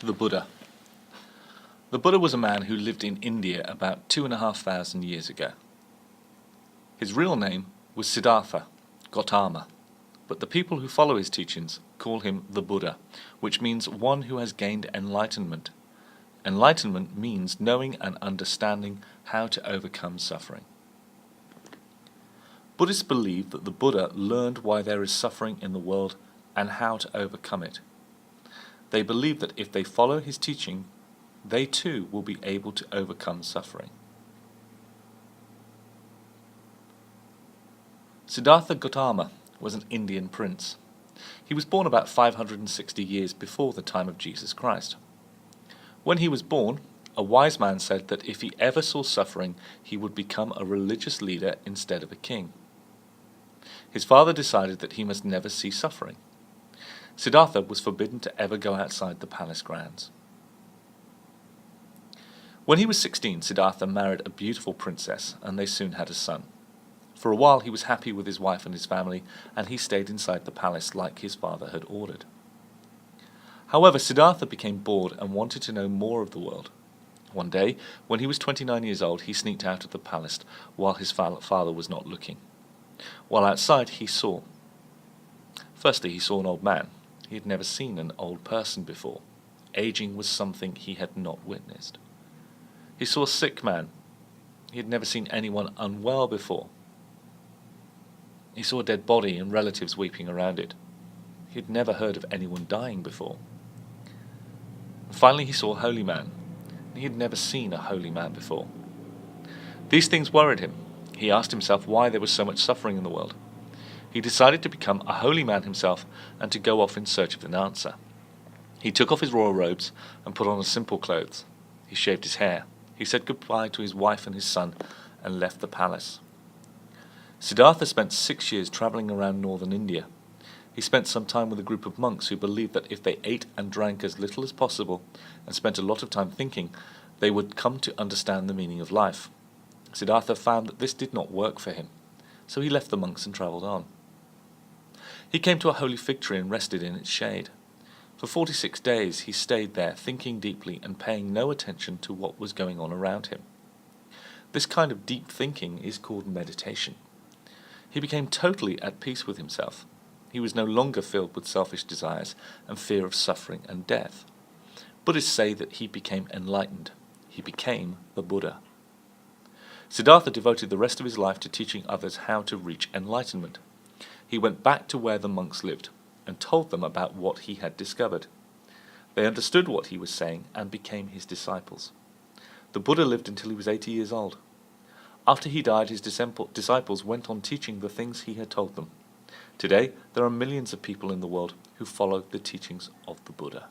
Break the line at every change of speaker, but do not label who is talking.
The Buddha. The Buddha was a man who lived in India about 2,500 years ago. His real name was Siddhartha Gautama, but the people who follow his teachings call him the Buddha, which means one who has gained enlightenment. Enlightenment means knowing and understanding how to overcome suffering. Buddhists believe that the Buddha learned why there is suffering in the world and how to overcome it. They believe that if they follow his teaching, they too will be able to overcome suffering. Siddhartha Gautama was an Indian prince. He was born about 560 years before the time of Jesus Christ. When he was born, a wise man said that if he ever saw suffering, he would become a religious leader instead of a king. His father decided that he must never see suffering. Siddhartha was forbidden to ever go outside the palace grounds. When he was 16, Siddhartha married a beautiful princess, and they soon had a son. For a while he was happy with his wife and his family, and he stayed inside the palace like his father had ordered. However, Siddhartha became bored and wanted to know more of the world. One day, when he was 29 years old, he sneaked out of the palace while his father was not looking. While outside, he saw an old man. He had never seen an old person before. Aging was something he had not witnessed. He saw a sick man. He had never seen anyone unwell before. He saw a dead body and relatives weeping around it. He had never heard of anyone dying before. Finally, he saw a holy man. He had never seen a holy man before. These things worried him. He asked himself why there was so much suffering in the world. He decided to become a holy man himself and to go off in search of an answer. He took off his royal robes and put on simple clothes. He shaved his hair. He said goodbye to his wife and his son and left the palace. Siddhartha spent 6 years travelling around northern India. He spent some time with a group of monks who believed that if they ate and drank as little as possible and spent a lot of time thinking, they would come to understand the meaning of life. Siddhartha found that this did not work for him, so he left the monks and travelled on. He came to a holy fig tree and rested in its shade. For 46 days he stayed there, thinking deeply and paying no attention to what was going on around him. This kind of deep thinking is called meditation. He became totally at peace with himself. He was no longer filled with selfish desires and fear of suffering and death. Buddhists say that he became enlightened. He became the Buddha. Siddhartha devoted the rest of his life to teaching others how to reach enlightenment. He went back to where the monks lived and told them about what he had discovered. They understood what he was saying and became his disciples. The Buddha lived until he was 80 years old. After he died, his disciples went on teaching the things he had told them. Today, there are millions of people in the world who follow the teachings of the Buddha.